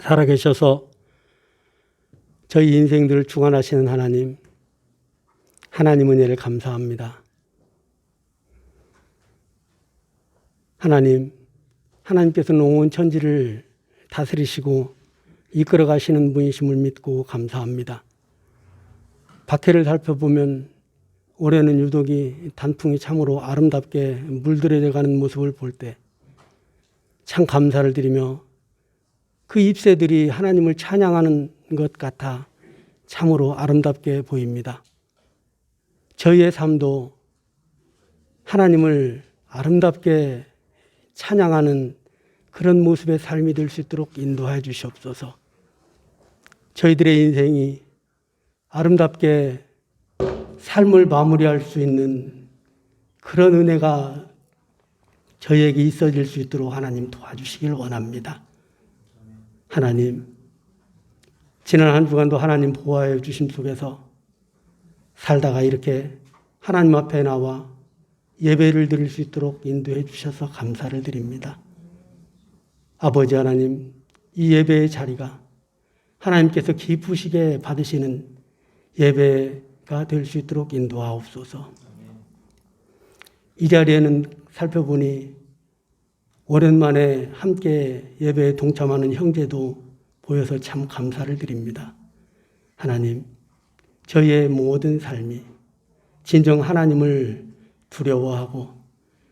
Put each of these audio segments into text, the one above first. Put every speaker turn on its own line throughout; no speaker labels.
살아계셔서 저희 인생들을 주관하시는 하나님, 하나님 은혜를 감사합니다. 하나님께서는 온 천지를 다스리시고 이끌어 가시는 분이심을 믿고 감사합니다. 박해를 살펴보면 올해는 유독이 단풍이 참으로 아름답게 물들여져 가는 모습을 볼 때 참 감사를 드리며 그 잎새들이 하나님을 찬양하는 것 같아 참으로 아름답게 보입니다. 저희의 삶도 하나님을 아름답게 찬양하는 그런 모습의 삶이 될 수 있도록 인도하여 주시옵소서. 저희들의 인생이 아름답게 삶을 마무리할 수 있는 그런 은혜가 저희에게 있어질 수 있도록 하나님 도와주시길 원합니다. 하나님, 지난 한 주간도 하나님 보호하여 주심 속에서 살다가 이렇게 하나님 앞에 나와 예배를 드릴 수 있도록 인도해 주셔서 감사를 드립니다. 아버지 하나님, 이 예배의 자리가 하나님께서 기쁘시게 받으시는 예배가 될 수 있도록 인도하옵소서. 이 자리에는 살펴보니 오랜만에 함께 예배에 동참하는 형제도 보여서 참 감사를 드립니다. 하나님, 저희의 모든 삶이 진정 하나님을 두려워하고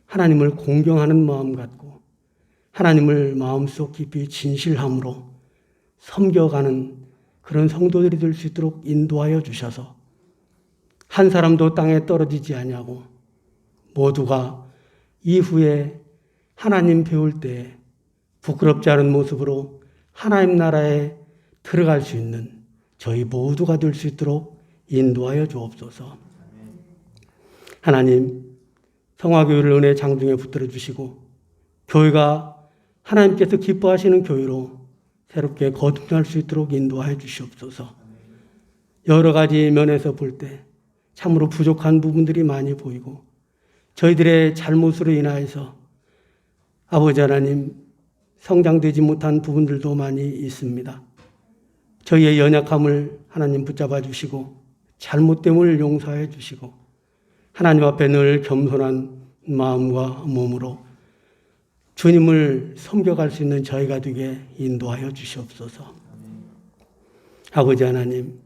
하나님을 공경하는 마음 갖고 하나님을 마음속 깊이 진실함으로 섬겨가는 그런 성도들이 될 수 있도록 인도하여 주셔서 한 사람도 땅에 떨어지지 아니하고 모두가 이후에 하나님 배울 때 부끄럽지 않은 모습으로 하나님 나라에 들어갈 수 있는 저희 모두가 될 수 있도록 인도하여 주옵소서. 하나님, 성화교회를 은혜 장중에 붙들어 주시고 교회가 하나님께서 기뻐하시는 교회로 새롭게 거듭날 수 있도록 인도하여 주시옵소서. 여러 가지 면에서 볼 때 참으로 부족한 부분들이 많이 보이고 저희들의 잘못으로 인하여서 아버지 하나님 성장되지 못한 부분들도 많이 있습니다. 저희의 연약함을 하나님 붙잡아 주시고 잘못됨을 용서해 주시고 하나님 앞에 늘 겸손한 마음과 몸으로 주님을 섬겨갈 수 있는 저희가 되게 인도하여 주시옵소서. 아버지 하나님,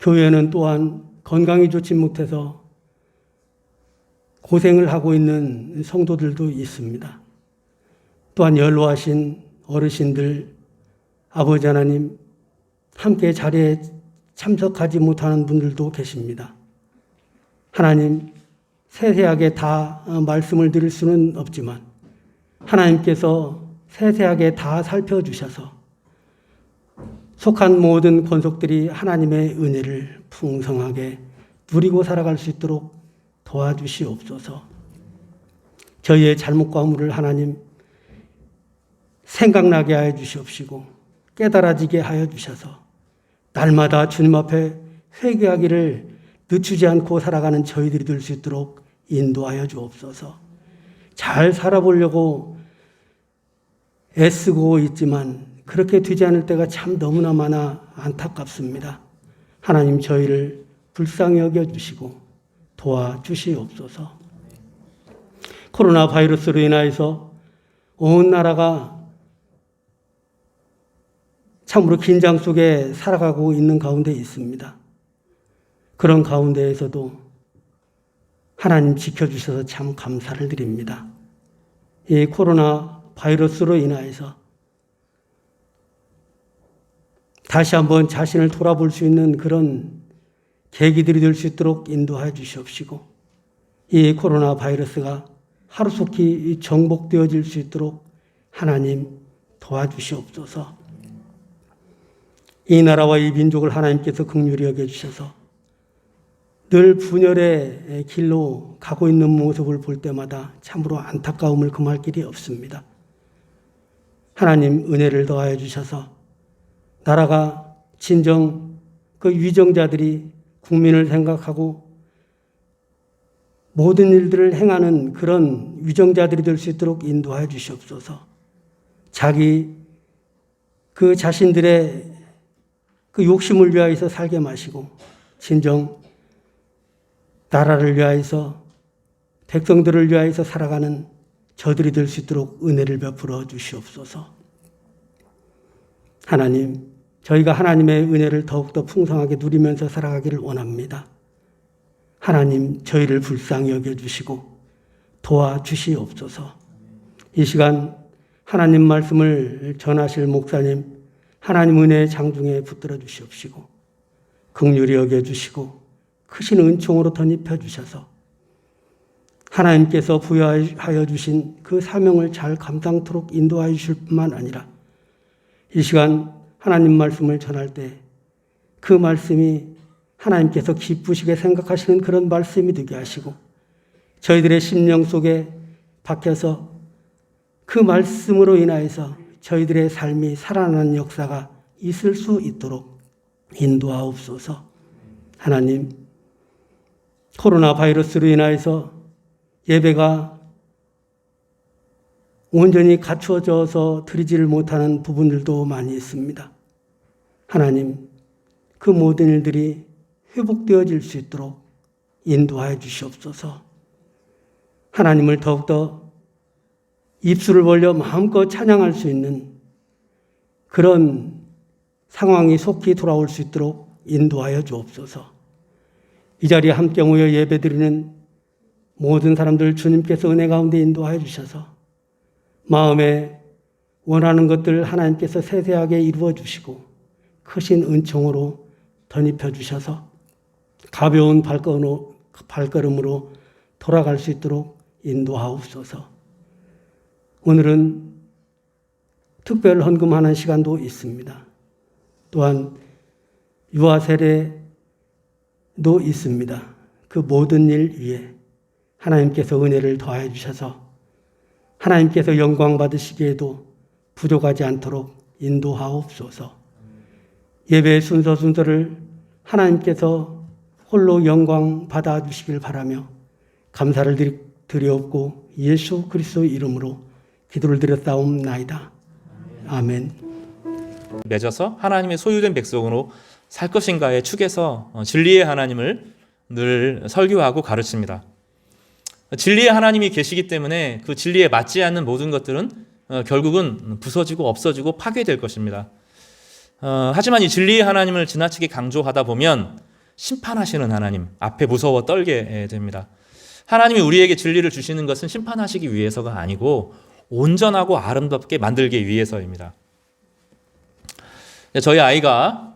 교회는 또한 건강이 좋지 못해서 고생을 하고 있는 성도들도 있습니다. 또한 연로하신 어르신들, 아버지 하나님, 함께 자리에 참석하지 못하는 분들도 계십니다. 하나님, 세세하게 다 말씀을 드릴 수는 없지만 하나님께서 세세하게 다 살펴주셔서 속한 모든 권속들이 하나님의 은혜를 풍성하게 누리고 살아갈 수 있도록 도와주시옵소서. 저희의 잘못과 허물을 하나님 생각나게 하여 주시옵시고 깨달아지게 하여 주셔서 날마다 주님 앞에 회개하기를 늦추지 않고 살아가는 저희들이 될 수 있도록 인도하여 주옵소서. 잘 살아보려고 애쓰고 있지만 그렇게 되지 않을 때가 참 너무나 많아 안타깝습니다. 하나님, 저희를 불쌍히 여겨주시고 도와주시옵소서. 코로나 바이러스로 인하여서 온 나라가 참으로 긴장 속에 살아가고 있는 가운데 있습니다. 그런 가운데에서도 하나님 지켜주셔서 참 감사를 드립니다. 이 코로나 바이러스로 인하여서 다시 한번 자신을 돌아볼 수 있는 그런 계기들이 될 수 있도록 인도하여 주시옵시고 이 코로나 바이러스가 하루속히 정복되어질 수 있도록 하나님 도와주시옵소서. 이 나라와 이 민족을 하나님께서 긍휼히 여겨주셔서 늘 분열의 길로 가고 있는 모습을 볼 때마다 참으로 안타까움을 금할 길이 없습니다. 하나님 은혜를 더하여 주셔서 나라가 진정 그 위정자들이 국민을 생각하고 모든 일들을 행하는 그런 위정자들이 될 수 있도록 인도하여 주시옵소서. 자기 그 자신들의 그 욕심을 위하여서 살게 마시고 진정 나라를 위하여서 백성들을 위하여서 살아가는 저들이 될 수 있도록 은혜를 베풀어 주시옵소서. 하나님, 저희가 하나님의 은혜를 더욱더 풍성하게 누리면서 살아가기를 원합니다. 하나님, 저희를 불쌍히 여겨주시고 도와주시옵소서. 이 시간 하나님 말씀을 전하실 목사님, 하나님 은혜의 장중에 붙들어 주시옵시고 긍휼히 여겨주시고 크신 은총으로 덧입혀 주셔서 하나님께서 부여하여 주신 그 사명을 잘 감당토록 인도하여 주실 뿐만 아니라 이 시간 하나님 말씀을 전할 때 그 말씀이 하나님께서 기쁘시게 생각하시는 그런 말씀이 되게 하시고 저희들의 심령 속에 박혀서 그 말씀으로 인하여서 저희들의 삶이 살아나는 역사가 있을 수 있도록 인도하옵소서. 하나님, 코로나 바이러스로 인하여서 예배가 온전히 갖추어져서 드리지를 못하는 부분들도 많이 있습니다. 하나님, 그 모든 일들이 회복되어질 수 있도록 인도하여 주시옵소서. 하나님을 더욱더 입술을 벌려 마음껏 찬양할 수 있는 그런 상황이 속히 돌아올 수 있도록 인도하여 주옵소서. 이 자리에 함께 모여 예배드리는 모든 사람들 주님께서 은혜 가운데 인도하여 주셔서 마음에 원하는 것들 하나님께서 세세하게 이루어 주시고 크신 은총으로 덧입혀 주셔서 가벼운 발걸음으로 돌아갈 수 있도록 인도하옵소서. 오늘은 특별 헌금하는 시간도 있습니다. 또한 유아 세례도 있습니다. 그 모든 일 위에 하나님께서 은혜를 더하여 주셔서 하나님께서 영광 받으시기에도 부족하지 않도록 인도하옵소서. 예배의 순서를 하나님께서 홀로 영광 받아주시길 바라며 감사를 드리옵고 예수 그리스도 이름으로 기도를 드렸사옵나이다. 아멘.
맺어서 하나님의 소유된 백성으로 살 것인가의 축에서 진리의 하나님을 늘 설교하고 가르칩니다. 진리의 하나님이 계시기 때문에 그 진리에 맞지 않는 모든 것들은 결국은 부서지고 없어지고 파괴될 것입니다. 하지만 이 진리의 하나님을 지나치게 강조하다 보면 심판하시는 하나님 앞에 무서워 떨게 됩니다. 하나님이 우리에게 진리를 주시는 것은 심판하시기 위해서가 아니고 온전하고 아름답게 만들기 위해서입니다. 저희 아이가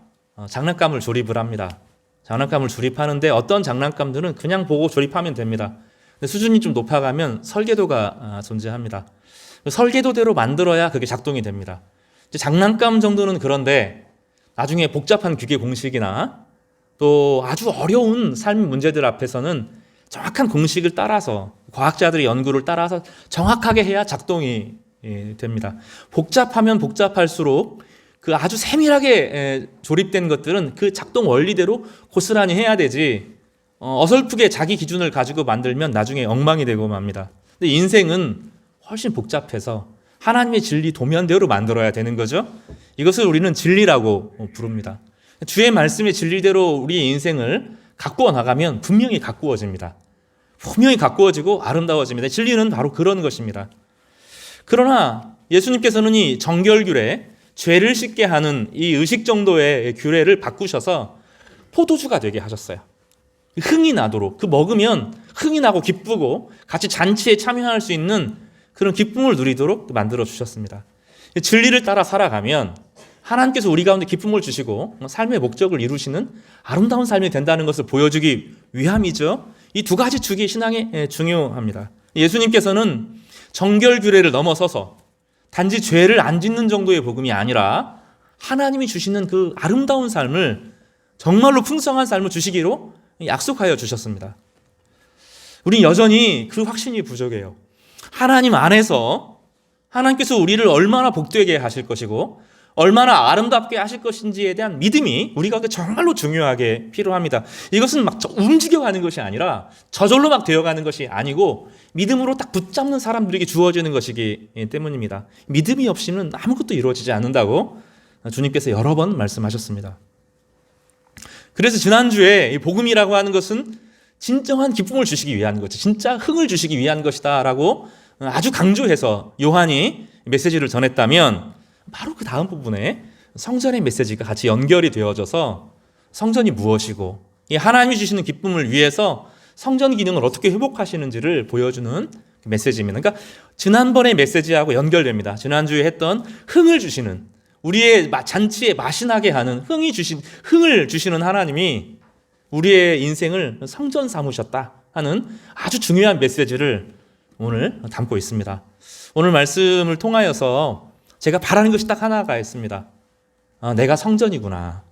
장난감을 조립을 합니다. 장난감을 조립하는데 어떤 장난감들은 그냥 보고 조립하면 됩니다. 근데 수준이 좀 높아가면 설계도가 존재합니다. 설계도대로 만들어야 그게 작동이 됩니다. 장난감 정도는 그런데 나중에 복잡한 기계 공식이나 또 아주 어려운 삶 문제들 앞에서는 정확한 공식을 따라서 과학자들의 연구를 따라서 정확하게 해야 작동이 됩니다. 복잡하면 복잡할수록 그 아주 세밀하게 조립된 것들은 그 작동 원리대로 고스란히 해야 되지 어설프게 자기 기준을 가지고 만들면 나중에 엉망이 되고 맙니다. 근데 인생은 훨씬 복잡해서 하나님의 진리 도면대로 만들어야 되는 거죠. 이것을 우리는 진리라고 부릅니다. 주의 말씀의 진리대로 우리의 인생을 가꾸어 나가면 분명히 가꾸어집니다. 분명히 가꾸어지고 아름다워집니다. 진리는 바로 그런 것입니다. 그러나 예수님께서는 이 정결규례, 죄를 씻게 하는 이 의식 정도의 규례를 바꾸셔서 포도주가 되게 하셨어요. 흥이 나도록, 그 먹으면 흥이 나고 기쁘고 같이 잔치에 참여할 수 있는 그런 기쁨을 누리도록 만들어 주셨습니다. 진리를 따라 살아가면 하나님께서 우리 가운데 기쁨을 주시고 삶의 목적을 이루시는 아름다운 삶이 된다는 것을 보여주기 위함이죠. 이 두 가지 축이 신앙에 중요합니다. 예수님께서는 정결규례를 넘어서서 단지 죄를 안 짓는 정도의 복음이 아니라 하나님이 주시는 그 아름다운 삶을 정말로 풍성한 삶을 주시기로 약속하여 주셨습니다. 우린 여전히 그 확신이 부족해요. 하나님 안에서 하나님께서 우리를 얼마나 복되게 하실 것이고 얼마나 아름답게 하실 것인지에 대한 믿음이 우리가 정말로 중요하게 필요합니다. 이것은 막 움직여가는 것이 아니라 저절로 막 되어가는 것이 아니고 믿음으로 딱 붙잡는 사람들에게 주어지는 것이기 때문입니다. 믿음이 없이는 아무것도 이루어지지 않는다고 주님께서 여러 번 말씀하셨습니다. 그래서 지난주에 이 복음이라고 하는 것은 진정한 기쁨을 주시기 위한 거죠. 진짜 흥을 주시기 위한 것이다라고 아주 강조해서 요한이 메시지를 전했다면 바로 그 다음 부분에 성전의 메시지가 같이 연결이 되어져서 성전이 무엇이고 이 하나님이 주시는 기쁨을 위해서 성전 기능을 어떻게 회복하시는지를 보여주는 메시지입니다. 그러니까 지난번의 메시지하고 연결됩니다. 지난주에 했던 흥을 주시는 우리의 잔치에 맛이 나게 하는 흥을 주시는 하나님이 우리의 인생을 성전 삼으셨다 하는 아주 중요한 메시지를 오늘 담고 있습니다. 오늘 말씀을 통하여서 제가 바라는 것이 딱 하나가 있습니다. 내가 성전이구나.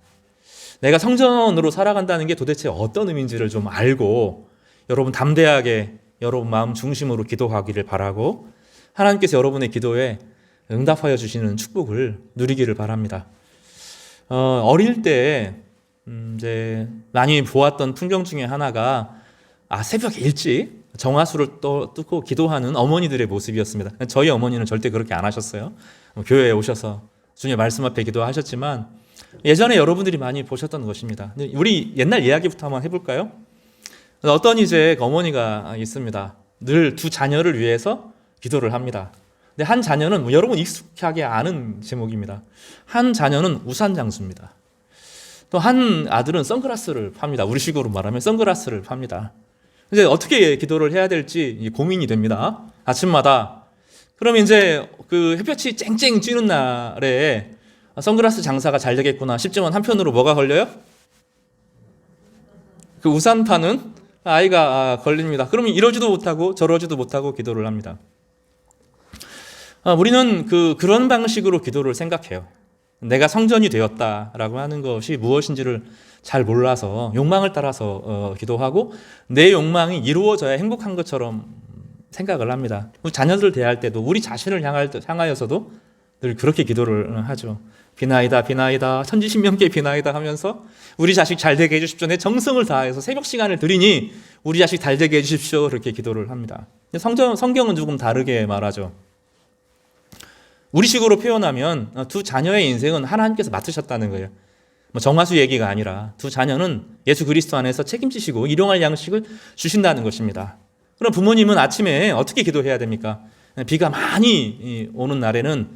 내가 성전으로 살아간다는 게 도대체 어떤 의미인지를 좀 알고 여러분 담대하게 여러분 마음 중심으로 기도하기를 바라고 하나님께서 여러분의 기도에 응답하여 주시는 축복을 누리기를 바랍니다. 어릴 때 이제 많이 보았던 풍경 중에 하나가 새벽 일찍 정화수를 뜯고 기도하는 어머니들의 모습이었습니다. 저희 어머니는 절대 그렇게 안 하셨어요. 교회에 오셔서 주님의 말씀 앞에 기도하셨지만 예전에 여러분들이 많이 보셨던 것입니다. 우리 옛날 이야기부터 한번 해볼까요? 어떤 이제 어머니가 있습니다. 늘 두 자녀를 위해서 기도를 합니다. 근데 한 자녀는 여러분 익숙하게 아는 제목입니다. 한 자녀는 우산 장수입니다. 또 한 아들은 선글라스를 팝니다. 우리식으로 말하면 선글라스를 팝니다. 이제 어떻게 기도를 해야 될지 고민이 됩니다. 아침마다. 그럼 이제 그 햇볕이 쨍쨍 찌는 날에 선글라스 장사가 잘 되겠구나 싶지만 한편으로 뭐가 걸려요? 그 우산 파는 아이가 걸립니다. 그러면 이러지도 못하고 저러지도 못하고 기도를 합니다. 우리는 그런 방식으로 기도를 생각해요. 내가 성전이 되었다라고 하는 것이 무엇인지를 잘 몰라서 욕망을 따라서 기도하고 내 욕망이 이루어져야 행복한 것처럼 생각을 합니다. 우리 자녀들 대할 때도 우리 자신을 향하여서도 늘 그렇게 기도를 하죠. 비나이다 비나이다 천지신명께 비나이다 하면서 우리 자식 잘 되게 해주십시오. 내 정성을 다해서 새벽 시간을 드리니 우리 자식 잘 되게 해주십시오. 그렇게 기도를 합니다. 성경은 조금 다르게 말하죠. 우리식으로 표현하면 두 자녀의 인생은 하나님께서 맡으셨다는 거예요. 정화수 얘기가 아니라 두 자녀는 예수 그리스도 안에서 책임지시고 일용할 양식을 주신다는 것입니다. 그럼 부모님은 아침에 어떻게 기도해야 됩니까? 비가 많이 오는 날에는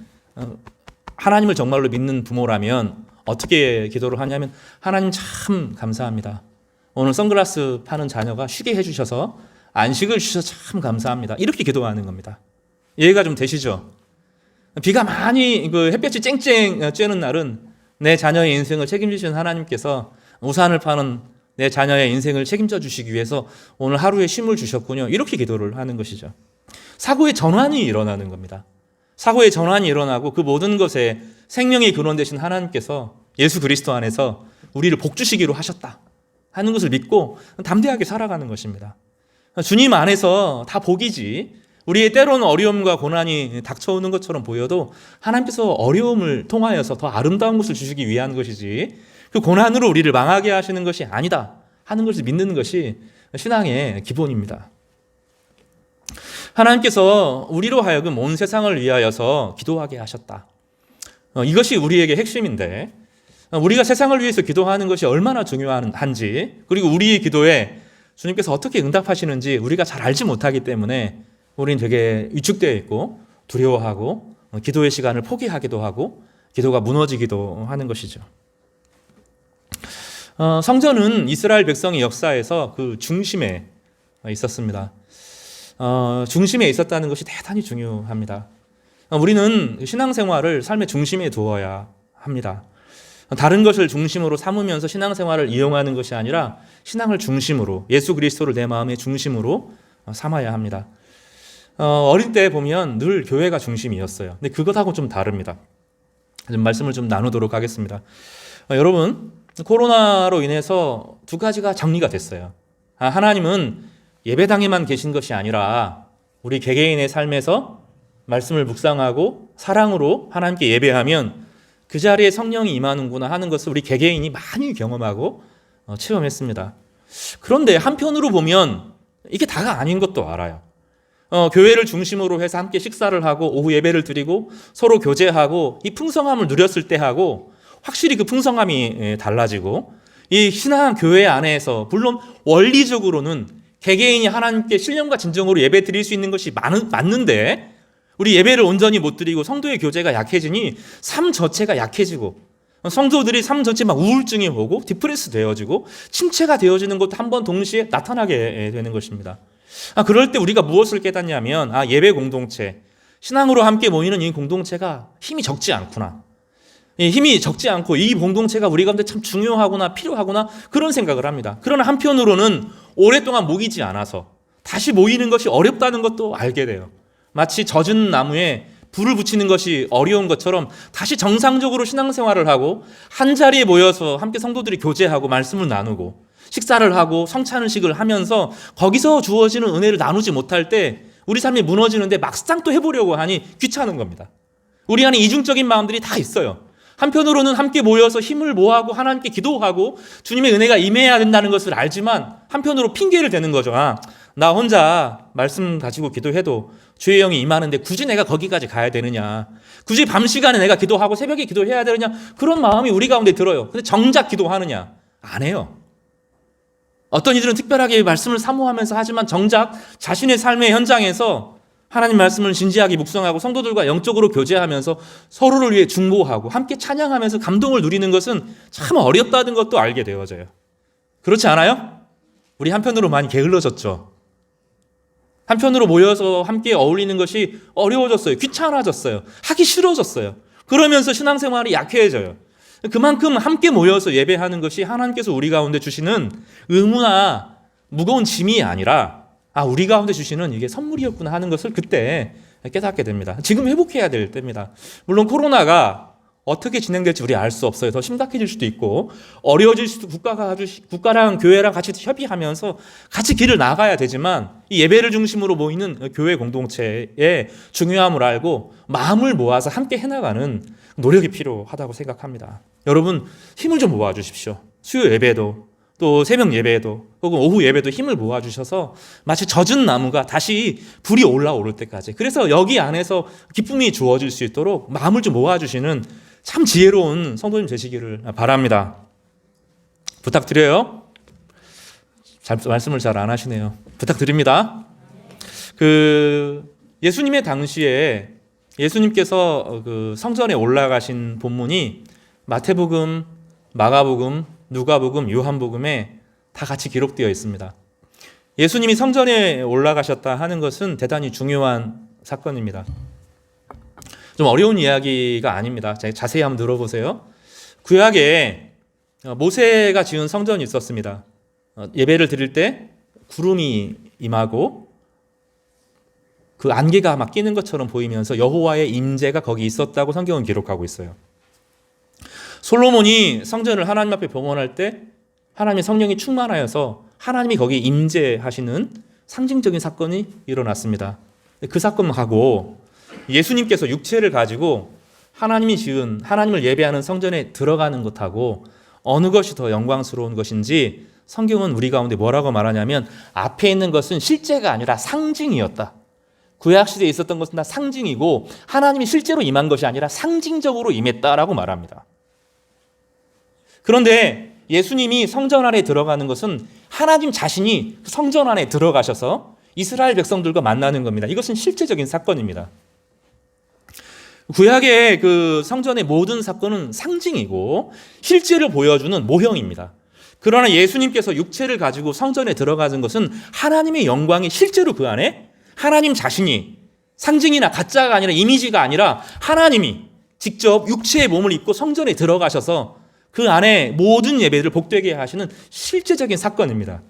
하나님을 정말로 믿는 부모라면 어떻게 기도를 하냐면 하나님 참 감사합니다. 오늘 선글라스 파는 자녀가 쉬게 해주셔서 안식을 주셔서 참 감사합니다. 이렇게 기도하는 겁니다. 이해가 좀 되시죠? 비가 많이 햇볕이 쨍쨍 쬐는 날은 내 자녀의 인생을 책임지시는 하나님께서 우산을 파는 내 자녀의 인생을 책임져 주시기 위해서 오늘 하루에 쉼을 주셨군요. 이렇게 기도를 하는 것이죠. 사고의 전환이 일어나는 겁니다. 사고의 전환이 일어나고 그 모든 것에 생명의 근원 되신 하나님께서 예수 그리스도 안에서 우리를 복 주시기로 하셨다 하는 것을 믿고 담대하게 살아가는 것입니다. 주님 안에서 다 복이지 우리의 때로는 어려움과 고난이 닥쳐오는 것처럼 보여도 하나님께서 어려움을 통하여서 더 아름다운 것을 주시기 위한 것이지 그 고난으로 우리를 망하게 하시는 것이 아니다 하는 것을 믿는 것이 신앙의 기본입니다. 하나님께서 우리로 하여금 온 세상을 위하여서 기도하게 하셨다. 이것이 우리에게 핵심인데 우리가 세상을 위해서 기도하는 것이 얼마나 중요한지 그리고 우리의 기도에 주님께서 어떻게 응답하시는지 우리가 잘 알지 못하기 때문에 우리는 되게 위축되어 있고 두려워하고 기도의 시간을 포기하기도 하고 기도가 무너지기도 하는 것이죠. 성전은 이스라엘 백성의 역사에서 그 중심에 있었습니다. 중심에 있었다는 것이 대단히 중요합니다. 우리는 신앙생활을 삶의 중심에 두어야 합니다. 다른 것을 중심으로 삼으면서 신앙생활을 이용하는 것이 아니라 신앙을 중심으로 예수 그리스도를 내 마음의 중심으로 삼아야 합니다. 어릴 때 보면 늘 교회가 중심이었어요. 근데 그것하고 좀 다릅니다. 좀 말씀을 좀 나누도록 하겠습니다. 여러분, 코로나로 인해서 두 가지가 정리가 됐어요. 하나님은 예배당에만 계신 것이 아니라 우리 개개인의 삶에서 말씀을 묵상하고 사랑으로 하나님께 예배하면 그 자리에 성령이 임하는구나 하는 것을 우리 개개인이 많이 경험하고 체험했습니다. 그런데 한편으로 보면 이게 다가 아닌 것도 알아요. 교회를 중심으로 해서 함께 식사를 하고 오후 예배를 드리고 서로 교제하고 이 풍성함을 누렸을 때 하고 확실히 그 풍성함이 달라지고 이 신앙 교회 안에서 물론 원리적으로는 개개인이 하나님께 신령과 진정으로 예배 드릴 수 있는 것이 맞는데 우리 예배를 온전히 못 드리고 성도의 교제가 약해지니 삶 전체가 약해지고 성도들이 삶 전체 막 우울증이 오고 디프레스 되어지고 침체가 되어지는 것도 한번 동시에 나타나게 되는 것입니다. 그럴 때 우리가 무엇을 깨닫냐면 예배 공동체, 신앙으로 함께 모이는 이 공동체가 힘이 적지 않구나. 힘이 적지 않고 이 공동체가 우리 가운데 참 중요하구나 필요하구나 그런 생각을 합니다. 그러나 한편으로는 오랫동안 모이지 않아서 다시 모이는 것이 어렵다는 것도 알게 돼요. 마치 젖은 나무에 불을 붙이는 것이 어려운 것처럼 다시 정상적으로 신앙생활을 하고 한자리에 모여서 함께 성도들이 교제하고 말씀을 나누고 식사를 하고 성찬식을 하면서 거기서 주어지는 은혜를 나누지 못할 때 우리 삶이 무너지는데 막상 또 해보려고 하니 귀찮은 겁니다. 우리 안에 이중적인 마음들이 다 있어요. 한편으로는 함께 모여서 힘을 모아고 하나님께 기도하고 주님의 은혜가 임해야 된다는 것을 알지만 한편으로 핑계를 대는 거죠. 나 혼자 말씀 가지고 기도해도 주의 영이 임하는데 굳이 내가 거기까지 가야 되느냐, 굳이 밤 시간에 내가 기도하고 새벽에 기도해야 되느냐, 그런 마음이 우리 가운데 들어요. 근데 정작 기도하느냐? 안 해요. 어떤 이들은 특별하게 말씀을 사모하면서 하지만 정작 자신의 삶의 현장에서 하나님 말씀을 진지하게 묵상하고 성도들과 영적으로 교제하면서 서로를 위해 중보하고 함께 찬양하면서 감동을 누리는 것은 참 어렵다는 것도 알게 되어져요. 그렇지 않아요? 우리 한편으로 많이 게을러졌죠. 한편으로 모여서 함께 어울리는 것이 어려워졌어요. 귀찮아졌어요. 하기 싫어졌어요. 그러면서 신앙생활이 약해져요. 그만큼 함께 모여서 예배하는 것이 하나님께서 우리 가운데 주시는 의무나 무거운 짐이 아니라 우리 가운데 주시는 이게 선물이었구나 하는 것을 그때 깨닫게 됩니다. 지금 회복해야 될 때입니다. 물론 코로나가 어떻게 진행될지 우리 알 수 없어요. 더 심각해질 수도 있고 어려워질 수도 국가랑 교회랑 같이 협의하면서 같이 길을 나가야 되지만 이 예배를 중심으로 모이는 교회 공동체의 중요함을 알고 마음을 모아서 함께 해나가는 노력이 필요하다고 생각합니다. 여러분 힘을 좀 모아주십시오. 수요 예배도 또 새벽 예배에도 혹은 오후 예배도 힘을 모아주셔서 마치 젖은 나무가 다시 불이 올라오를 때까지, 그래서 여기 안에서 기쁨이 주어질 수 있도록 마음을 좀 모아주시는 참 지혜로운 성도님 되시기를 바랍니다. 부탁드려요. 말씀을 잘 안 하시네요. 부탁드립니다. 예수님의 당시에 예수님께서 성전에 올라가신 본문이 마태복음, 마가복음, 누가복음, 요한복음에 다 같이 기록되어 있습니다. 예수님이 성전에 올라가셨다 하는 것은 대단히 중요한 사건입니다. 좀 어려운 이야기가 아닙니다. 자세히 한번 들어보세요. 구약에 모세가 지은 성전이 있었습니다. 예배를 드릴 때 구름이 임하고 그 안개가 막 끼는 것처럼 보이면서 여호와의 임재가 거기 있었다고 성경은 기록하고 있어요. 솔로몬이 성전을 하나님 앞에 봉헌할 때 하나님의 성령이 충만하여서 하나님이 거기 임재하시는 상징적인 사건이 일어났습니다. 그 사건하고 예수님께서 육체를 가지고 하나님이 지은 하나님을 예배하는 성전에 들어가는 것하고 어느 것이 더 영광스러운 것인지 성경은 우리 가운데 뭐라고 말하냐면 앞에 있는 것은 실제가 아니라 상징이었다. 구약시대에 있었던 것은 다 상징이고 하나님이 실제로 임한 것이 아니라 상징적으로 임했다라고 말합니다. 그런데 예수님이 성전 안에 들어가는 것은 하나님 자신이 성전 안에 들어가셔서 이스라엘 백성들과 만나는 겁니다. 이것은 실제적인 사건입니다. 구약의 성전의 모든 사건은 상징이고 실제를 보여주는 모형입니다. 그러나 예수님께서 육체를 가지고 성전에 들어가는 것은 하나님의 영광이 실제로 그 안에 하나님 자신이 상징이나 가짜가 아니라 이미지가 아니라 하나님이 직접 육체의 몸을 입고 성전에 들어가셔서 그 안에 모든 예배를 복되게 하시는 실제적인 사건입니다.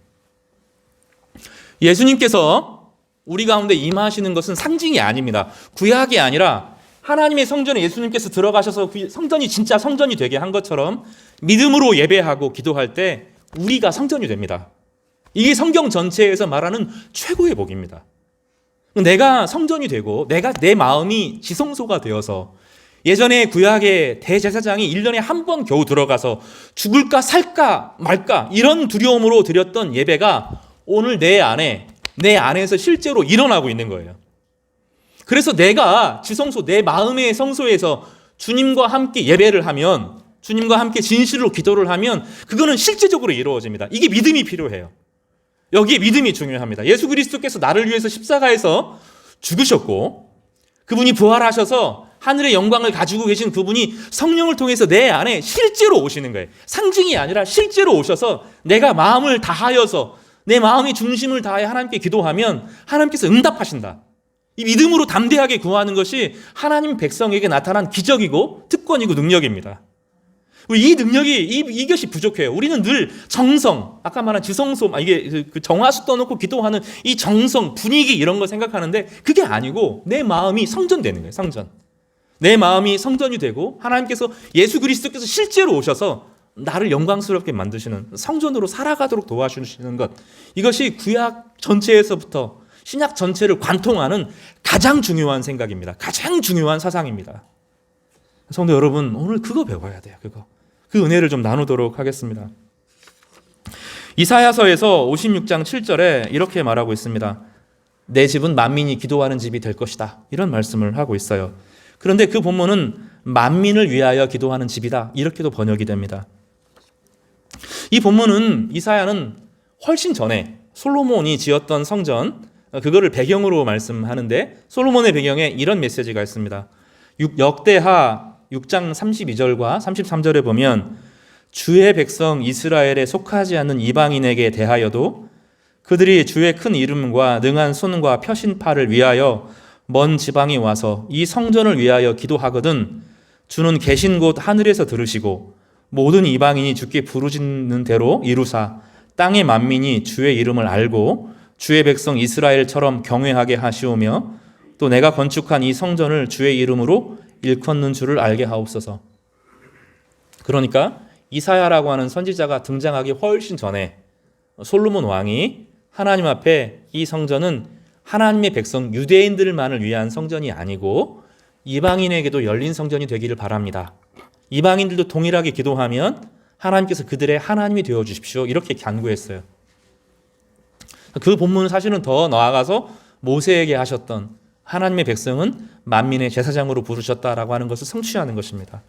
예수님께서 우리 가운데 임하시는 것은 상징이 아닙니다. 구약이 아니라 하나님의 성전에 예수님께서 들어가셔서 그 성전이 진짜 성전이 되게 한 것처럼 믿음으로 예배하고 기도할 때 우리가 성전이 됩니다. 이게 성경 전체에서 말하는 최고의 복입니다. 내가 성전이 되고 내 마음이 지성소가 되어서 예전에 구약의 대제사장이 1년에 한 번 겨우 들어가서 죽을까 살까 말까 이런 두려움으로 드렸던 예배가 오늘 내 안에 내 안에서 실제로 일어나고 있는 거예요. 그래서 내가 지성소, 내 마음의 성소에서 주님과 함께 예배를 하면, 주님과 함께 진실로 기도를 하면 그거는 실제적으로 이루어집니다. 이게 믿음이 필요해요. 여기에 믿음이 중요합니다. 예수 그리스도께서 나를 위해서 십자가에서 죽으셨고 그분이 부활하셔서 하늘의 영광을 가지고 계신 그분이 성령을 통해서 내 안에 실제로 오시는 거예요. 상징이 아니라 실제로 오셔서 내가 마음을 다하여서 내 마음의 중심을 다해 하나님께 기도하면 하나님께서 응답하신다. 이 믿음으로 담대하게 구하는 것이 하나님 백성에게 나타난 기적이고 특권이고 능력입니다. 이 능력이 이것이 부족해요. 우리는 늘 정성, 아까 말한 지성소, 이게 그 정화수 떠놓고 기도하는 이 정성, 분위기 이런 거 생각하는데 그게 아니고 내 마음이 성전되는 거예요. 성전. 내 마음이 성전이 되고 하나님께서 예수 그리스도께서 실제로 오셔서 나를 영광스럽게 만드시는 성전으로 살아가도록 도와주시는 것. 이것이 구약 전체에서부터 신약 전체를 관통하는 가장 중요한 생각입니다. 가장 중요한 사상입니다. 성도 여러분, 오늘 그거 배워야 돼요. 그 은혜를 좀 나누도록 하겠습니다. 이사야서에서 56장 7절에 이렇게 말하고 있습니다. 내 집은 만민이 기도하는 집이 될 것이다. 이런 말씀을 하고 있어요. 그런데 그 본문은 만민을 위하여 기도하는 집이다. 이렇게도 번역이 됩니다. 이 본문은 이사야는 훨씬 전에 솔로몬이 지었던 성전, 그거를 배경으로 말씀하는데 솔로몬의 배경에 이런 메시지가 있습니다. 역대하 6장 32절과 33절에 보면 주의 백성 이스라엘에 속하지 않는 이방인에게 대하여도 그들이 주의 큰 이름과 능한 손과 펴신팔을 위하여 먼 지방에 와서 이 성전을 위하여 기도하거든 주는 계신 곳 하늘에서 들으시고 모든 이방인이 주께 부르짖는 대로 이루사 땅의 만민이 주의 이름을 알고 주의 백성 이스라엘처럼 경외하게 하시오며 또 내가 건축한 이 성전을 주의 이름으로 일컫는 줄을 알게 하옵소서. 그러니까 이사야라고 하는 선지자가 등장하기 훨씬 전에 솔로몬 왕이 하나님 앞에 이 성전은 하나님의 백성 유대인들만을 위한 성전이 아니고 이방인에게도 열린 성전이 되기를 바랍니다. 이방인들도 동일하게 기도하면 하나님께서 그들의 하나님이 되어주십시오. 이렇게 간구했어요. 그 본문은 사실은 더 나아가서 모세에게 하셨던 하나님의 백성은 만민의 제사장으로 부르셨다라고 하는 것을 성취하는 것입니다.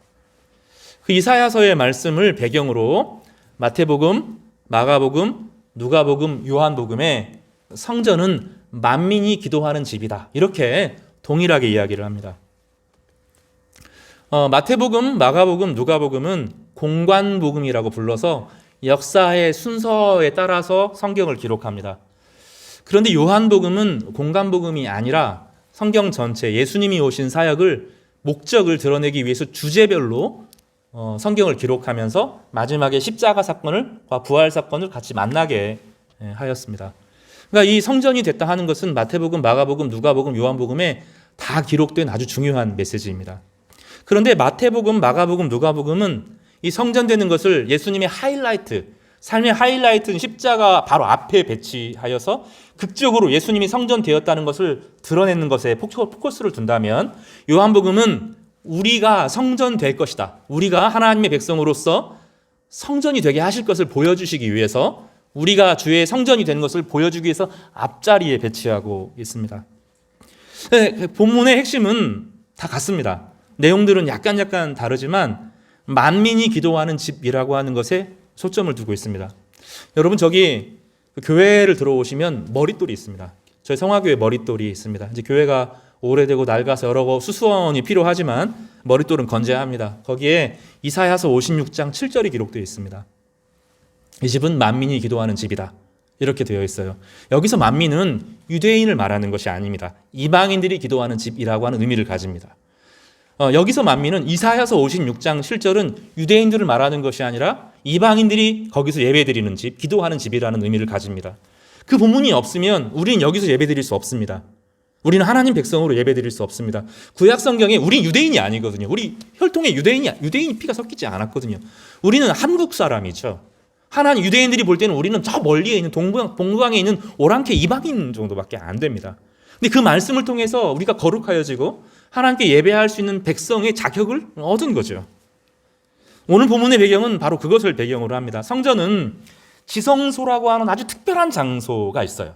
그 이사야서의 말씀을 배경으로 마태복음, 마가복음, 누가복음, 요한복음에 성전은 만민이 기도하는 집이다. 이렇게 동일하게 이야기를 합니다. 마태복음, 마가복음, 누가복음은 공관복음이라고 불러서 역사의 순서에 따라서 성경을 기록합니다. 그런데 요한복음은 공관복음이 아니라 성경 전체 예수님이 오신 사역을 목적을 드러내기 위해서 주제별로 성경을 기록하면서 마지막에 십자가 사건과 부활 사건을 같이 만나게 하였습니다. 그러니까 이 성전이 됐다 하는 것은 마태복음, 마가복음, 누가복음, 요한복음에 다 기록된 아주 중요한 메시지입니다. 그런데 마태복음, 마가복음, 누가복음은 이 성전되는 것을 예수님의 하이라이트, 삶의 하이라이트는 십자가 바로 앞에 배치하여서 극적으로 예수님이 성전되었다는 것을 드러내는 것에 포커스를 둔다면 요한복음은 우리가 성전될 것이다. 우리가 하나님의 백성으로서 성전이 되게 하실 것을 보여주시기 위해서 우리가 주의 성전이 되는 것을 보여주기 위해서 앞자리에 배치하고 있습니다. 본문의 핵심은 다 같습니다. 내용들은 약간 다르지만 만민이 기도하는 집이라고 하는 것에 초점을 두고 있습니다. 여러분 저기 교회를 들어오시면 머릿돌이 있습니다. 저희 성화교회 머릿돌이 있습니다. 이제 교회가 오래되고 낡아서 여러 수수원이 필요하지만 머릿돌은 건재합니다. 거기에 이사야서 56장 7절이 기록되어 있습니다. 이 집은 만민이 기도하는 집이다. 이렇게 되어 있어요. 여기서 만민은 유대인을 말하는 것이 아닙니다. 이방인들이 기도하는 집이라고 하는 의미를 가집니다. 여기서 만민은 이사야서 56장 7절은 유대인들을 말하는 것이 아니라 이방인들이 거기서 예배드리는 집, 기도하는 집이라는 의미를 가집니다. 그 본문이 없으면 우리는 여기서 예배드릴 수 없습니다. 우리는 하나님 백성으로 예배드릴 수 없습니다. 구약 성경에 우리 유대인이 아니거든요. 우리 혈통에 유대인이 피가 섞이지 않았거든요. 우리는 한국 사람이죠. 하나님 유대인들이 볼 때는 우리는 저 멀리에 있는 동방에 있는 오랑캐 이방인 정도밖에 안 됩니다. 근데 그 말씀을 통해서 우리가 거룩하여지고 하나님께 예배할 수 있는 백성의 자격을 얻은 거죠. 오늘 본문의 배경은 바로 그것을 배경으로 합니다. 성전은 지성소라고 하는 아주 특별한 장소가 있어요.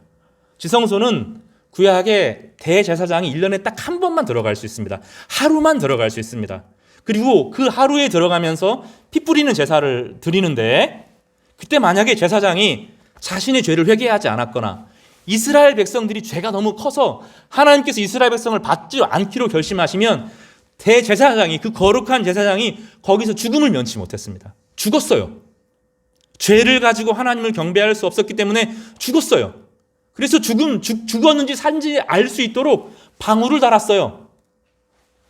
지성소는 구약의 대제사장이 1년에 딱 한 번만 들어갈 수 있습니다. 하루만 들어갈 수 있습니다. 그리고 그 하루에 들어가면서 피 뿌리는 제사를 드리는데, 그때 만약에 제사장이 자신의 죄를 회개하지 않았거나 이스라엘 백성들이 죄가 너무 커서 하나님께서 이스라엘 백성을 받지 않기로 결심하시면 대제사장이, 그 거룩한 제사장이 거기서 죽음을 면치 못했습니다. 죽었어요. 죄를 가지고 하나님을 경배할 수 없었기 때문에 죽었어요. 그래서 죽었는지 산지 알 수 있도록 방울을 달았어요.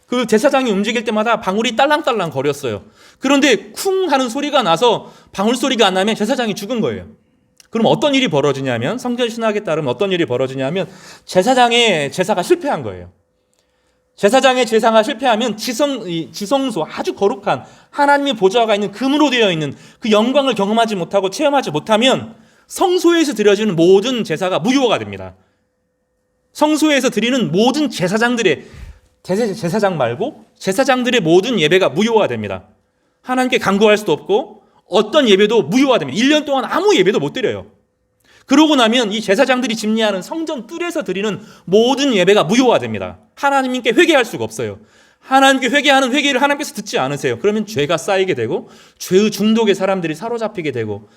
그 제사장이 움직일 때마다 방울이 딸랑딸랑 거렸어요. 그런데 쿵 하는 소리가 나서 방울 소리가 안 나면 제사장이 죽은 거예요. 그럼 어떤 일이 벌어지냐면, 성경 신학에 따르면 어떤 일이 벌어지냐면 제사장의 제사가 실패한 거예요. 제사장의 제사가 실패하면 지성소, 아주 거룩한 하나님의 보좌가 있는 금으로 되어 있는 그 영광을 경험하지 못하고 체험하지 못하면 성소에서 드려지는 모든 제사가 무효가 됩니다. 성소에서 드리는 모든 제사장들의, 제사장 말고 제사장들의 모든 예배가 무효가 됩니다. 하나님께 간구할 수도 없고 어떤 예배도 무효가 됩니다. 1년 동안 아무 예배도 못 드려요. 그러고 나면 이 제사장들이 집례하는 성전 뜰에서 드리는 모든 예배가 무효가 됩니다. 하나님께 회개할 수가 없어요. 하나님께 회개하는 회개를 하나님께서 듣지 않으세요. 그러면 죄가 쌓이게 되고 죄의 중독에 사람들이 사로잡히게 되고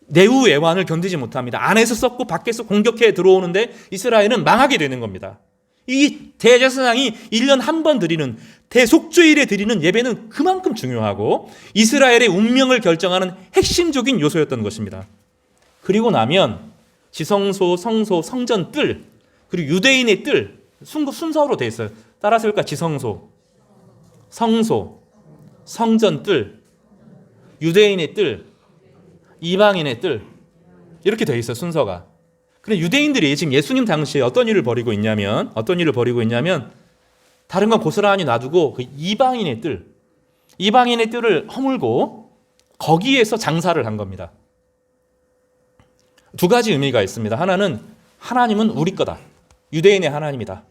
내후 애환을 견디지 못합니다. 안에서 썩고 밖에서 공격해 들어오는데 이스라엘은 망하게 되는 겁니다. 이 대제사장이 1년 한 번 드리는 대속죄일에 드리는 예배는 그만큼 중요하고 이스라엘의 운명을 결정하는 핵심적인 요소였던 것입니다. 그리고 나면 지성소, 성소, 성전 뜰, 그리고 유대인의 뜰, 순서로 되어 있어요. 따라서 볼까? 지성소, 성소, 성전 뜰, 유대인의 뜰, 이방인의 뜰, 이렇게 되어 있어요, 순서가. 그런데 유대인들이 지금 예수님 당시에 어떤 일을 벌이고 있냐면 다른 건 고스란히 놔두고 그 이방인의 뜰을 허물고 거기에서 장사를 한 겁니다. 두 가지 의미가 있습니다. 하나는 하나님은 우리 거다. 유대인의 하나님이다.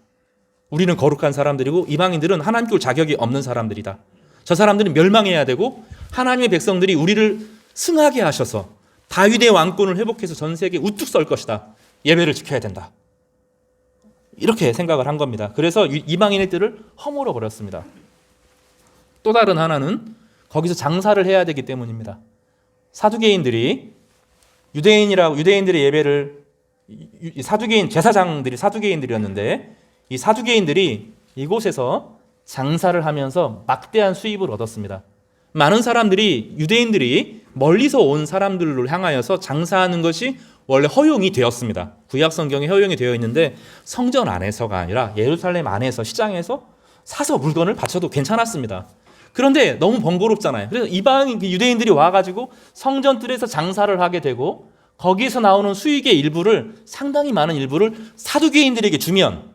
우리는 거룩한 사람들이고 이방인들은 하나님께 올 자격이 없는 사람들이다. 저 사람들은 멸망해야 되고 하나님의 백성들이 우리를 승하게 하셔서 다윗의 왕권을 회복해서 전 세계에 우뚝 설 것이다. 예배를 지켜야 된다. 이렇게 생각을 한 겁니다. 그래서 이방인의 뜰을 허물어 버렸습니다. 또 다른 하나는 거기서 장사를 해야 되기 때문입니다. 사두개인들이 유대인들의 예배를, 사두개인 제사장들이 사두개인들이었는데 이 사두개인들이 이곳에서 장사를 하면서 막대한 수입을 얻었습니다. 많은 사람들이, 유대인들이 멀리서 온 사람들을 향하여서 장사하는 것이 원래 허용이 되었습니다. 구약 성경에 허용이 되어 있는데 성전 안에서가 아니라 예루살렘 안에서 시장에서 사서 물건을 바쳐도 괜찮았습니다. 그런데 너무 번거롭잖아요. 그래서 이방 유대인들이 와가지고 성전 뜰에서 장사를 하게 되고 거기에서 나오는 수익의 일부를, 상당히 많은 일부를 사두개인들에게 주면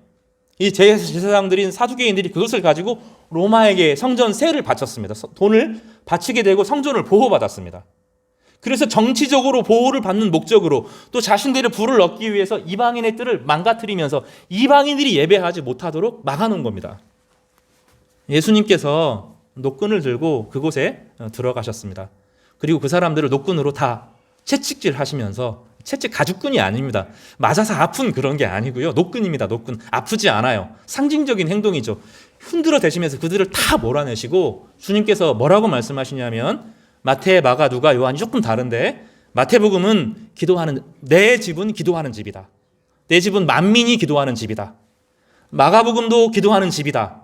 이 제사장들인 사두개인들이 그것을 가지고 로마에게 성전 세를 바쳤습니다. 돈을 바치게 되고 성전을 보호받았습니다. 그래서 정치적으로 보호를 받는 목적으로 또 자신들의 부를 얻기 위해서 이방인의 뜰을 망가뜨리면서 이방인들이 예배하지 못하도록 막아놓은 겁니다. 예수님께서 노끈을 들고 그곳에 들어가셨습니다. 그리고 그 사람들을 노끈으로 다 채찍질 하시면서, 채찍 가죽끈이 아닙니다. 맞아서 아픈 그런 게 아니고요. 노끈입니다. 노끈. 아프지 않아요. 상징적인 행동이죠. 흔들어 대시면서 그들을 다 몰아내시고 주님께서 뭐라고 말씀하시냐면, 마태, 마가, 누가, 요한이 조금 다른데 마태복음은 기도하는, 내 집은 기도하는 집이다. 내 집은 만민이 기도하는 집이다. 마가복음도 기도하는 집이다.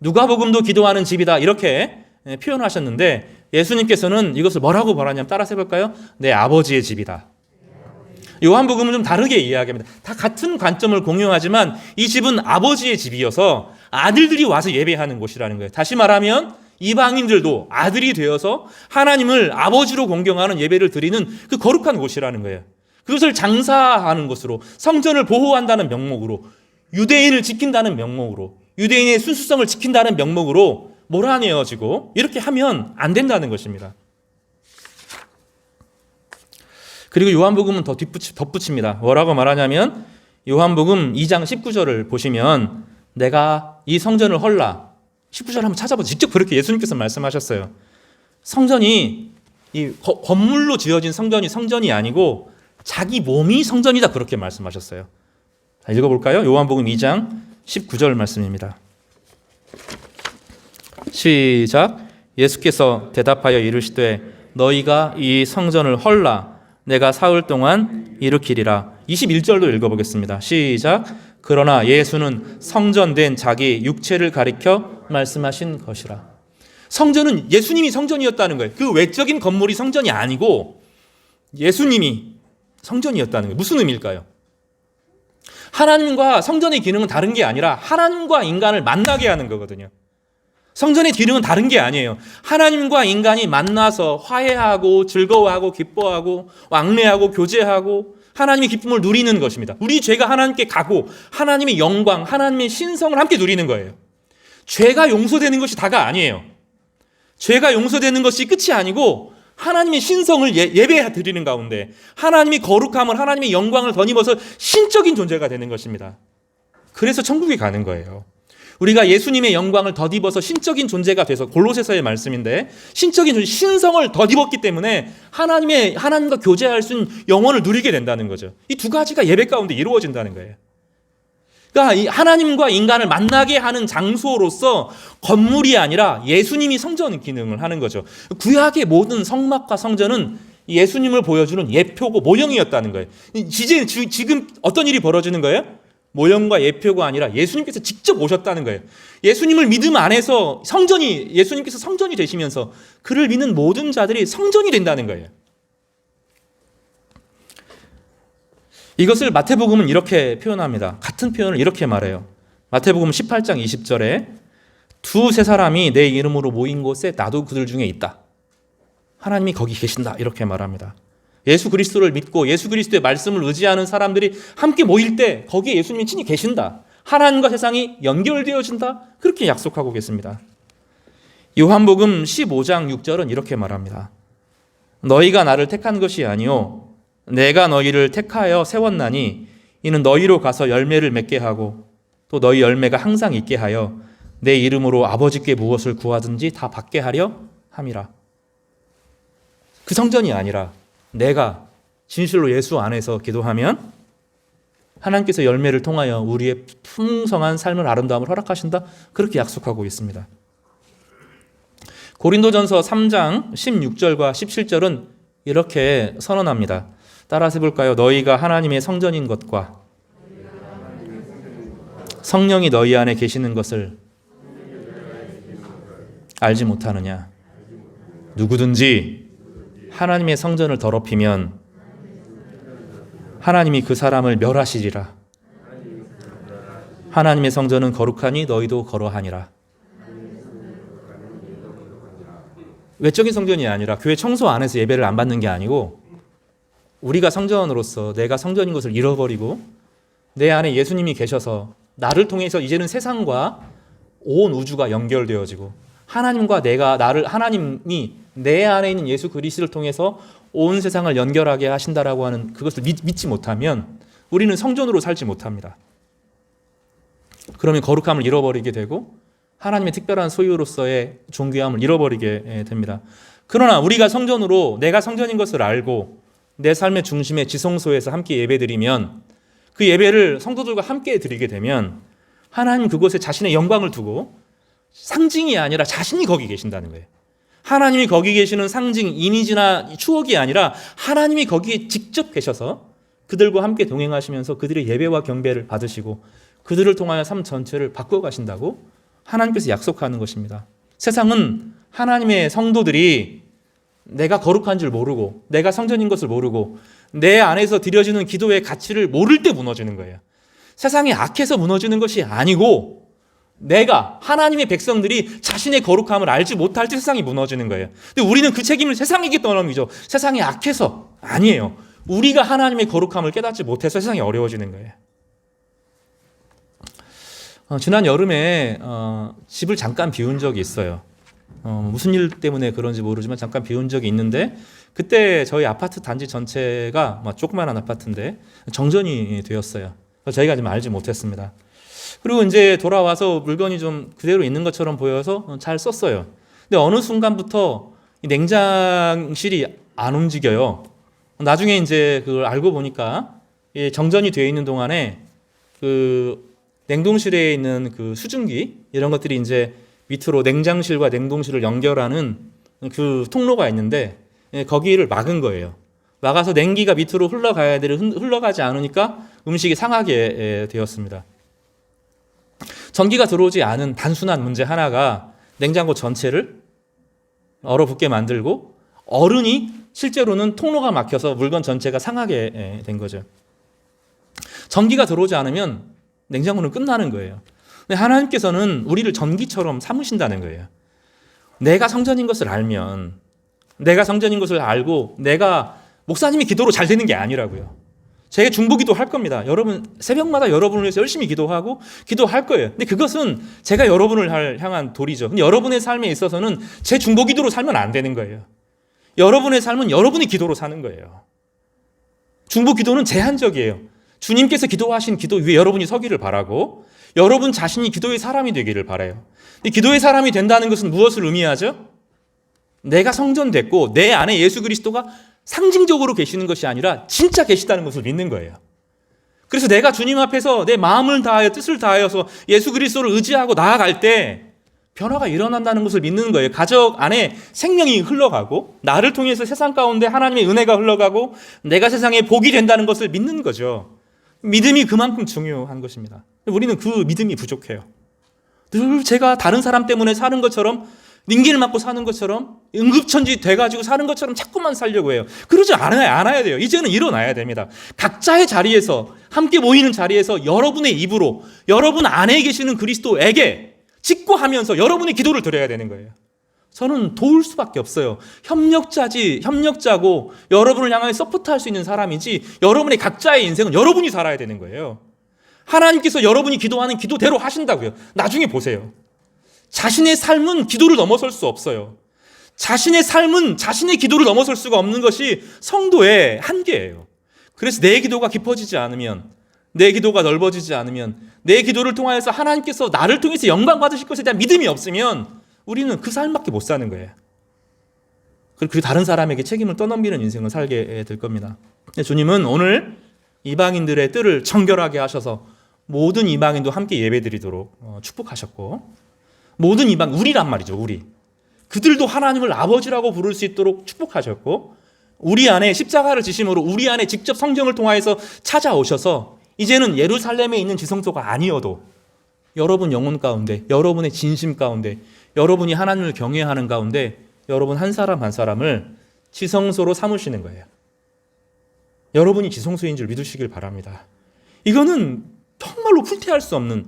누가복음도 기도하는 집이다. 이렇게 표현하셨는데 예수님께서는 이것을 뭐라고 말하냐면, 따라서 해볼까요? 내 아버지의 집이다. 요한복음은 좀 다르게 이야기합니다. 다 같은 관점을 공유하지만 이 집은 아버지의 집이어서 아들들이 와서 예배하는 곳이라는 거예요. 다시 말하면 이방인들도 아들이 되어서 하나님을 아버지로 공경하는 예배를 드리는 그 거룩한 곳이라는 거예요. 그것을 장사하는 것으로, 성전을 보호한다는 명목으로, 유대인을 지킨다는 명목으로, 유대인의 순수성을 지킨다는 명목으로 몰아내어지고 이렇게 하면 안 된다는 것입니다. 그리고 요한복음은 더 덧붙입니다. 뭐라고 말하냐면 요한복음 2장 19절을 보시면 내가 이 성전을 헐라. 19절 한번 찾아보세요. 직접 그렇게 예수님께서 말씀하셨어요. 성전이 이 건물로 지어진 성전이 아니고 자기 몸이 성전이다, 그렇게 말씀하셨어요. 자, 읽어볼까요? 요한복음 2장 19절 말씀입니다. 시작. 예수께서 대답하여 이르시되 너희가 이 성전을 헐라 내가 사흘 동안 일으키리라. 21절도 읽어보겠습니다. 시작. 그러나 예수는 성전된 자기 육체를 가리켜 말씀하신 것이라. 성전은 예수님이 성전이었다는 거예요. 그 외적인 건물이 성전이 아니고 예수님이 성전이었다는 거예요. 무슨 의미일까요? 하나님과 성전의 기능은 다른 게 아니라 하나님과 인간을 만나게 하는 거거든요. 성전의 기능은 다른 게 아니에요. 하나님과 인간이 만나서 화해하고 즐거워하고 기뻐하고 왕래하고 교제하고 하나님의 기쁨을 누리는 것입니다. 우리 죄가 하나님께 가고 하나님의 영광, 하나님의 신성을 함께 누리는 거예요. 죄가 용서되는 것이 다가 아니에요. 죄가 용서되는 것이 끝이 아니고 하나님의 신성을 예배 드리는 가운데 하나님의 거룩함을, 하나님의 영광을 덧입어서 신적인 존재가 되는 것입니다. 그래서 천국에 가는 거예요. 우리가 예수님의 영광을 덧입어서 신적인 존재가 돼서, 골로새서의 말씀인데 신적인 존재, 신성을 덧입었기 때문에 하나님과 교제할 수 있는 영혼을 누리게 된다는 거죠. 이 두 가지가 예배 가운데 이루어진다는 거예요. 그러니까 이 하나님과 인간을 만나게 하는 장소로서 건물이 아니라 예수님이 성전 기능을 하는 거죠. 구약의 모든 성막과 성전은 예수님을 보여주는 예표고 모형이었다는 거예요. 지금 어떤 일이 벌어지는 거예요? 모형과 예표가 아니라 예수님께서 직접 오셨다는 거예요. 예수님을 믿음 안에서 예수님께서 성전이 되시면서 그를 믿는 모든 자들이 성전이 된다는 거예요. 이것을 마태복음은 이렇게 표현합니다. 같은 표현을 이렇게 말해요. 마태복음 18장 20절에 두세 사람이 내 이름으로 모인 곳에 나도 그들 중에 있다. 하나님이 거기 계신다. 이렇게 말합니다. 예수 그리스도를 믿고 예수 그리스도의 말씀을 의지하는 사람들이 함께 모일 때 거기에 예수님이 친히 계신다. 하나님과 세상이 연결되어진다. 그렇게 약속하고 계십니다. 요한복음 15장 6절은 이렇게 말합니다. 너희가 나를 택한 것이 아니요 내가 너희를 택하여 세웠나니 이는 너희로 가서 열매를 맺게 하고 또 너희 열매가 항상 있게 하여 내 이름으로 아버지께 무엇을 구하든지 다 받게 하려 함이라. 그 성전이 아니라 내가 진실로 예수 안에서 기도하면 하나님께서 열매를 통하여 우리의 풍성한 삶을 아름다움을 허락하신다. 그렇게 약속하고 있습니다. 고린도전서 3장 16절과 17절은 이렇게 선언합니다. 따라서 해볼까요? 너희가 하나님의 성전인 것과 성령이 너희 안에 계시는 것을 알지 못하느냐? 누구든지 하나님의 성전을 더럽히면 하나님이 그 사람을 멸하시리라. 하나님의 성전은 거룩하니 너희도 거룩하니라. 외적인 성전이 아니라 교회 청소 안에서 예배를 안 받는 게 아니고 우리가 성전으로서 내가 성전인 것을 잃어버리고 내 안에 예수님이 계셔서 나를 통해서 이제는 세상과 온 우주가 연결되어지고 하나님과 하나님이 내 안에 있는 예수 그리스도를 통해서 온 세상을 연결하게 하신다라고 하는 그것을 믿지 못하면 우리는 성전으로 살지 못합니다. 그러면 거룩함을 잃어버리게 되고 하나님의 특별한 소유로서의 존귀함을 잃어버리게 됩니다. 그러나 우리가 성전으로 내가 성전인 것을 알고 내 삶의 중심에 지성소에서 함께 예배드리면 그 예배를 성도들과 함께 드리게 되면 하나님 그곳에 자신의 영광을 두고 상징이 아니라 자신이 거기 계신다는 거예요. 하나님이 거기 계시는 상징, 이미지나 추억이 아니라 하나님이 거기에 직접 계셔서 그들과 함께 동행하시면서 그들의 예배와 경배를 받으시고 그들을 통하여 삶 전체를 바꿔가신다고 하나님께서 약속하는 것입니다. 세상은 하나님의 성도들이 내가 거룩한 줄 모르고 내가 성전인 것을 모르고 내 안에서 드려지는 기도의 가치를 모를 때 무너지는 거예요. 세상이 악해서 무너지는 것이 아니고 내가 하나님의 백성들이 자신의 거룩함을 알지 못할 때 세상이 무너지는 거예요. 근데 우리는 그 책임을 세상에게 떠넘기죠. 세상이 악해서. 아니에요. 우리가 하나님의 거룩함을 깨닫지 못해서 세상이 어려워지는 거예요. 지난 여름에 집을 잠깐 비운 적이 있어요. 무슨 일 때문에 그런지 모르지만 잠깐 비운 적이 있는데 그때 저희 아파트 단지 전체가 조그마한 아파트인데 정전이 되었어요. 저희가 좀 알지 못했습니다. 그리고 이제 돌아와서 물건이 좀 그대로 있는 것처럼 보여서 잘 썼어요. 근데 어느 순간부터 이 냉장실이 안 움직여요. 나중에 이제 그걸 알고 보니까 정전이 되어 있는 동안에 그 냉동실에 있는 그 수증기 이런 것들이 이제 밑으로 냉장실과 냉동실을 연결하는 그 통로가 있는데 거기를 막은 거예요. 막아서 냉기가 밑으로 흘러가야 되는 흘러가지 않으니까 음식이 상하게 되었습니다. 전기가 들어오지 않은 단순한 문제 하나가 냉장고 전체를 얼어붙게 만들고 어른이 실제로는 통로가 막혀서 물건 전체가 상하게 된 거죠. 전기가 들어오지 않으면 냉장고는 끝나는 거예요. 근데 하나님께서는 우리를 전기처럼 삼으신다는 거예요. 내가 성전인 것을 알면, 내가 성전인 것을 알고 내가 목사님이 기도로 잘 되는 게 아니라고요. 제 중보기도 할 겁니다. 여러분 새벽마다 여러분을 위해서 열심히 기도하고 기도할 거예요. 근데 그것은 제가 여러분을 향한 도리죠. 근데 여러분의 삶에 있어서는 제 중보기도로 살면 안 되는 거예요. 여러분의 삶은 여러분의 기도로 사는 거예요. 중보기도는 제한적이에요. 주님께서 기도하신 기도 위에 여러분이 서기를 바라고 여러분 자신이 기도의 사람이 되기를 바라요. 기도의 사람이 된다는 것은 무엇을 의미하죠? 내가 성전됐고 내 안에 예수 그리스도가 상징적으로 계시는 것이 아니라 진짜 계시다는 것을 믿는 거예요. 그래서 내가 주님 앞에서 내 마음을 다하여 뜻을 다하여서 예수 그리스도를 의지하고 나아갈 때 변화가 일어난다는 것을 믿는 거예요. 가족 안에 생명이 흘러가고 나를 통해서 세상 가운데 하나님의 은혜가 흘러가고 내가 세상에 복이 된다는 것을 믿는 거죠. 믿음이 그만큼 중요한 것입니다. 우리는 그 믿음이 부족해요. 늘 제가 다른 사람 때문에 사는 것처럼 닌기를 맞고 사는 것처럼 응급처치 돼가지고 사는 것처럼 자꾸만 살려고 해요. 그러지 않아야 돼요. 이제는 일어나야 됩니다. 각자의 자리에서 함께 모이는 자리에서 여러분의 입으로 여러분 안에 계시는 그리스도에게 직구하면서 여러분의 기도를 드려야 되는 거예요. 저는 도울 수밖에 없어요. 협력자고 여러분을 향하여 서포트할 수 있는 사람이지 여러분의 각자의 인생은 여러분이 살아야 되는 거예요. 하나님께서 여러분이 기도하는 기도대로 하신다고요. 나중에 보세요. 자신의 삶은 기도를 넘어설 수 없어요. 자신의 삶은 자신의 기도를 넘어설 수가 없는 것이 성도의 한계예요. 그래서 내 기도가 깊어지지 않으면, 내 기도가 넓어지지 않으면, 내 기도를 통하여서 하나님께서 나를 통해서 영광 받으실 것에 대한 믿음이 없으면 우리는 그 삶밖에 못 사는 거예요. 그리고 다른 사람에게 책임을 떠넘기는 인생을 살게 될 겁니다. 주님은 오늘 이방인들의 뜰을 청결하게 하셔서 모든 이방인도 함께 예배드리도록 축복하셨고, 모든 이방, 우리란 말이죠, 우리. 그들도 하나님을 아버지라고 부를 수 있도록 축복하셨고, 우리 안에 십자가를 지심으로 우리 안에 직접 성경을 통하여서 찾아오셔서 이제는 예루살렘에 있는 지성소가 아니어도 여러분 영혼 가운데, 여러분의 진심 가운데, 여러분이 하나님을 경외하는 가운데 여러분 한 사람 한 사람을 지성소로 삼으시는 거예요. 여러분이 지성소인 줄 믿으시길 바랍니다. 이거는 정말로 후퇴할 수 없는,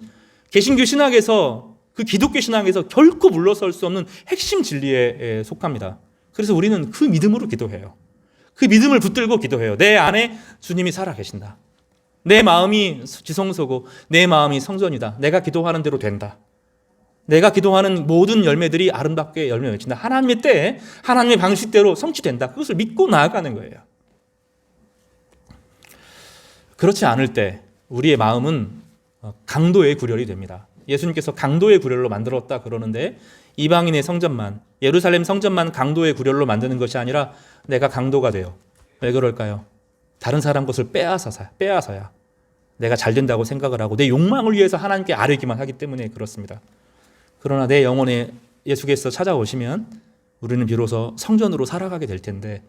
개신교 신학에서 그 기독교 신앙에서 결코 물러설 수 없는 핵심 진리에 속합니다. 그래서 우리는 그 믿음으로 기도해요. 그 믿음을 붙들고 기도해요. 내 안에 주님이 살아계신다. 내 마음이 지성소고 내 마음이 성전이다. 내가 기도하는 대로 된다. 내가 기도하는 모든 열매들이 아름답게 열매 맺힌다. 하나님의 때에 하나님의 방식대로 성취된다. 그것을 믿고 나아가는 거예요. 그렇지 않을 때 우리의 마음은 강도의 구렬이 됩니다. 예수님께서 강도의 구렬로 만들었다 그러는데 이방인의 성전만, 예루살렘 성전만 강도의 구렬로 만드는 것이 아니라 내가 강도가 돼요. 왜 그럴까요? 다른 사람 것을 빼앗아서야 내가 잘 된다고 생각을 하고 내 욕망을 위해서 하나님께 아뢰기만 하기 때문에 그렇습니다. 그러나 내 영혼에 예수께서 찾아오시면 우리는 비로소 성전으로 살아가게 될 텐데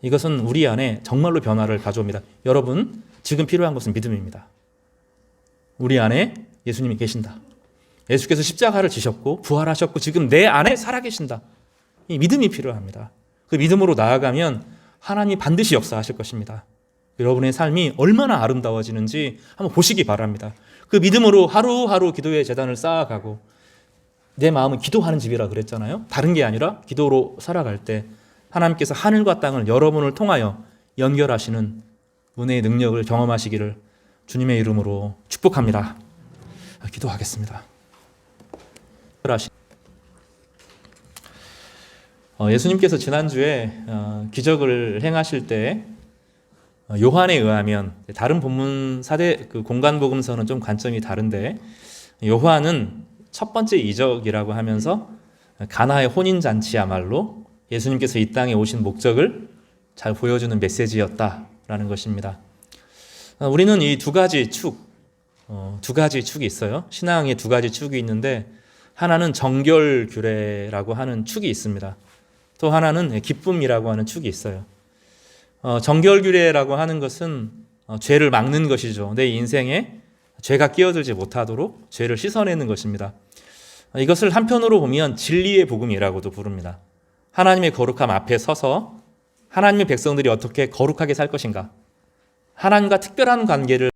이것은 우리 안에 정말로 변화를 가져옵니다. 여러분, 지금 필요한 것은 믿음입니다. 우리 안에 예수님이 계신다. 예수께서 십자가를 지셨고 부활하셨고 지금 내 안에 살아계신다. 이 믿음이 필요합니다. 그 믿음으로 나아가면 하나님이 반드시 역사하실 것입니다. 여러분의 삶이 얼마나 아름다워지는지 한번 보시기 바랍니다. 그 믿음으로 하루하루 기도의 재단을 쌓아가고 내 마음은 기도하는 집이라 그랬잖아요. 다른 게 아니라 기도로 살아갈 때 하나님께서 하늘과 땅을 여러분을 통하여 연결하시는 은혜의 능력을 경험하시기를 주님의 이름으로 축복합니다. 기도하겠습니다. 예수님께서 지난주에 기적을 행하실 때 요한에 의하면 다른 본문 사대 그 공간복음서는 좀 관점이 다른데 요한은 첫 번째 이적이라고 하면서 가나의 혼인잔치야말로 예수님께서 이 땅에 오신 목적을 잘 보여주는 메시지였다라는 것입니다. 우리는 이 두 가지 축, 두 가지 축이 있어요. 신앙에 두 가지 축이 있는데 하나는 정결규례라고 하는 축이 있습니다. 또 하나는 기쁨이라고 하는 축이 있어요. 정결규례라고 하는 것은 죄를 막는 것이죠. 내 인생에 죄가 끼어들지 못하도록 죄를 씻어내는 것입니다. 이것을 한편으로 보면 진리의 복음이라고도 부릅니다. 하나님의 거룩함 앞에 서서 하나님의 백성들이 어떻게 거룩하게 살 것인가, 하나님과 특별한 관계를